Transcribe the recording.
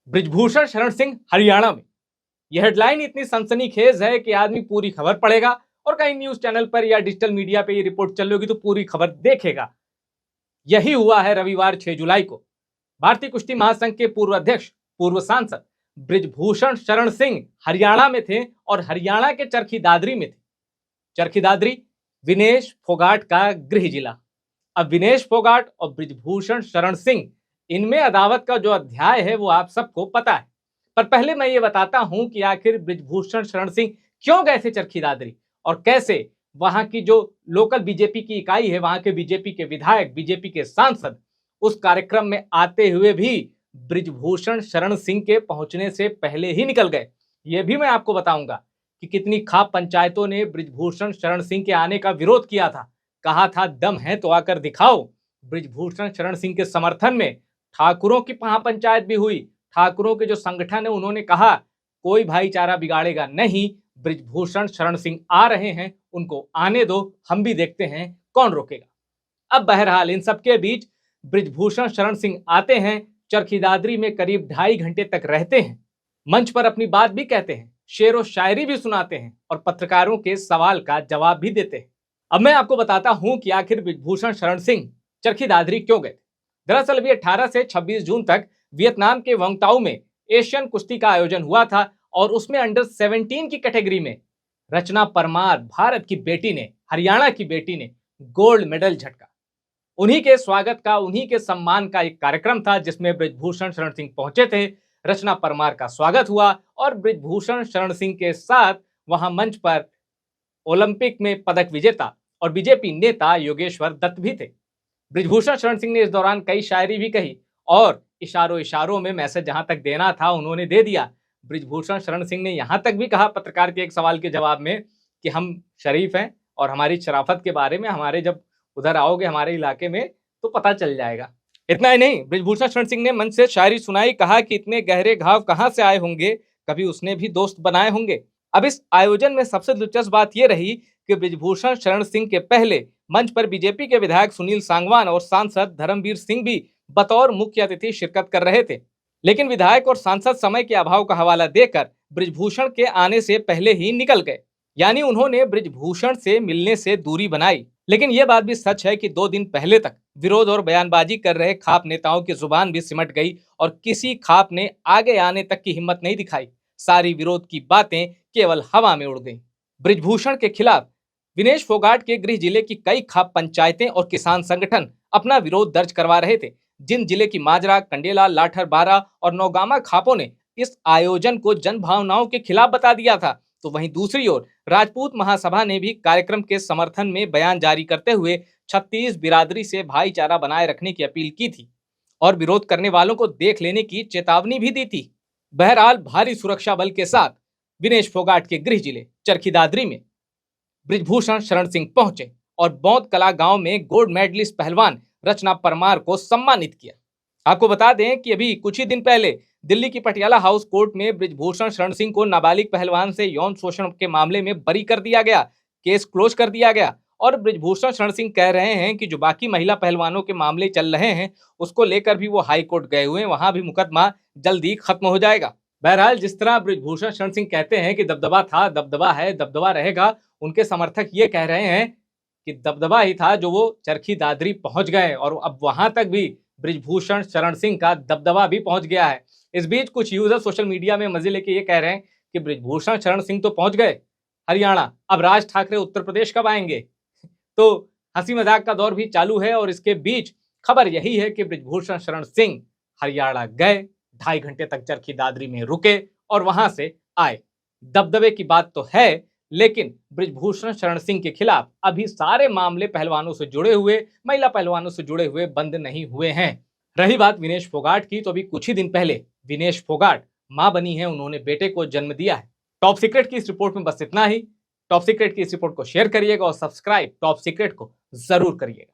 बृजभूषण शरण सिंह हरियाणा में। यह हेडलाइन इतनी सनसनीखेज है कि आदमी पूरी खबर पढ़ेगा और कहीं न्यूज चैनल पर या डिजिटल मीडिया पे ये रिपोर्ट चल रही होगी तो पूरी खबर देखेगा। यही हुआ है रविवार 6 जुलाई को। भारतीय कुश्ती महासंघ के पूर्व अध्यक्ष पूर्व सांसद बृजभूषण शरण सिंह हरियाणा में थे और हरियाणा के चरखी दादरी में थे। चरखी दादरी विनेश फोगाट का गृह जिला। अब विनेश फोगाट और बृजभूषण शरण सिंह, इनमें अदावत का जो अध्याय है वो आप सबको पता है। पर पहले मैं ये बताता हूं कि आखिर बृजभूषण शरण सिंह क्यों गए थे चरखी दादरी और कैसे वहां की जो लोकल बीजेपी की इकाई है, वहां के बीजेपी के विधायक, बीजेपी के सांसद उस कार्यक्रम में आते हुए भी बृजभूषण शरण सिंह के पहुंचने से पहले ही निकल गए। ये भी मैं आपको बताऊंगा कि कितनी खाप पंचायतों ने बृजभूषण शरण सिंह के आने का विरोध किया था। कहा था दम है तो आकर दिखाओ। बृजभूषण शरण सिंह के समर्थन में ठाकुरों की महापंचायत भी हुई। ठाकुरों के जो संगठन है उन्होंने कहा कोई भाईचारा बिगाड़ेगा नहीं, बृजभूषण शरण सिंह आ रहे हैं, उनको आने दो, हम भी देखते हैं कौन रोकेगा। अब बहरहाल इन सबके बीच बृजभूषण शरण सिंह आते हैं, चरखी दादरी में करीब 2.5 घंटे तक रहते हैं, मंच पर अपनी बात भी कहते हैं, शेर व शायरी भी सुनाते हैं और पत्रकारों के सवाल का जवाब भी देते हैं। अब मैं आपको बताता हूं कि आखिर बृजभूषण शरण सिंह चरखी दादरी क्यों गए थे। दरअसल अभी 18 से 26 जून तक वियतनाम के वंगटाऊ में एशियन कुश्ती का आयोजन हुआ था और उसमें अंडर 17 की कैटेगरी में रचना परमार, भारत की बेटी ने, हरियाणा की बेटी ने गोल्ड मेडल झटका। उन्हीं के स्वागत का, उन्हीं के सम्मान का एक कार्यक्रम था जिसमें बृजभूषण शरण सिंह पहुंचे थे। रचना परमार का स्वागत हुआ और बृजभूषण शरण सिंह के साथ वहां मंच पर ओलंपिक में पदक विजेता और बीजेपी नेता योगेश्वर दत्त भी थे। बृजभूषण शरण सिंह ने इस दौरान कई शायरी भी कही और इशारों इशारों में मैसेज जहां तक देना था उन्होंने दे दिया। बृजभूषण शरण सिंह ने यहां तक भी कहा पत्रकार के एक सवाल के जवाब में कि हम शरीफ हैं और हमारी शराफत के बारे में हमारे जब उधर आओगे हमारे इलाके में तो पता चल जाएगा। इतना ही नहीं, बृजभूषण शरण सिंह ने मंच से शायरी सुनाई, कहा कि इतने गहरे घाव कहां से आए होंगे, कभी उसने भी दोस्त बनाए होंगे। अब इस आयोजन में सबसे दिलचस्प बात यह रही कि बृजभूषण शरण सिंह के पहले मंच पर बीजेपी के विधायक सुनील सांगवान और सांसद धर्मवीर सिंह भी बतौर मुख्य अतिथि शिरकत कर रहे थे। लेकिन विधायक और सांसद समय के अभाव का हवाला देकर बृजभूषण के आने से पहले ही निकल गए, यानी उन्होंने बृजभूषण से मिलने से दूरी बनाई। लेकिन यह बात भी सच है कि 2 दिन पहले तक विरोध और बयानबाजी कर रहे खाप नेताओं की जुबान भी सिमट गई और किसी खाप ने आगे आने तक की हिम्मत नहीं दिखाई। सारी विरोध की बातें केवल हवा में उड़ गईं। बृजभूषण के खिलाफ विनेश फोगाट के गृह जिले की कई खाप पंचायतें और किसान संगठन अपना विरोध दर्ज करवा रहे थे। जिन जिले की माजरा, कंडेला, लाठर, बारा और नौगामा खापों ने इस आयोजन को जन भावनाओं के खिलाफ बता दिया था, तो वहीं दूसरी ओर राजपूत महासभा ने भी कार्यक्रम के समर्थन में बयान जारी करते हुए 36 बिरादरी से भाईचारा बनाए रखने की अपील की थी और विरोध करने वालों को देख लेने की चेतावनी भी दी थी। बहरहाल भारी सुरक्षा बल के साथ विनेश फोगाट के गृह जिले चरखी दादरी में बृजभूषण शरण सिंह पहुंचे और बौद्ध कला गांव में गोल्ड मेडलिस्ट पहलवान रचना परमार को सम्मानित किया। आपको बता दें कि अभी कुछ ही दिन पहले दिल्ली की पटियाला हाउस कोर्ट में बृजभूषण शरण सिंह को नाबालिग पहलवान से यौन शोषण के मामले में बरी कर दिया गया, केस क्लोज कर दिया गया और बृजभूषण शरण सिंह कह रहे हैं कि जो बाकी महिला पहलवानों के मामले चल रहे हैं उसको लेकर भी वो हाई कोर्ट गए हुए हैं, वहां भी मुकदमा जल्दी खत्म हो जाएगा। बहरहाल जिस तरह बृजभूषण शरण सिंह कहते हैं कि दबदबा था, दबदबा है, दबदबा रहेगा, उनके समर्थक ये कह रहे हैं कि दबदबा ही था जो वो चरखी दादरी पहुंच गए और अब वहां तक भी बृजभूषण शरण सिंह का दबदबा भी पहुंच गया है। इस बीच कुछ यूजर सोशल मीडिया में मजे लेके ये कह रहे हैं कि बृजभूषण शरण सिंह तो पहुंच गए हरियाणा, अब राज ठाकरे उत्तर प्रदेश कब आएंगे। तो हंसी मजाक का दौर भी चालू है और इसके बीच खबर यही है कि बृजभूषण शरण सिंह हरियाणा गए, 2.5 घंटे तक चरखी दादरी में रुके और वहां से आए। दबदबे की बात तो है, लेकिन बृजभूषण शरण सिंह के खिलाफ अभी सारे मामले पहलवानों से जुड़े हुए, महिला पहलवानों से जुड़े हुए बंद नहीं हुए हैं। रही बात विनेश फोगाट की, तो अभी कुछ ही दिन पहले विनेश फोगाट मां बनी है, उन्होंने बेटे को जन्म दिया है। टॉप सीक्रेट की इस रिपोर्ट में बस इतना ही। टॉप सीक्रेट की इस रिपोर्ट को शेयर करिएगा और सब्सक्राइब टॉप सीक्रेट को जरूर करिएगा।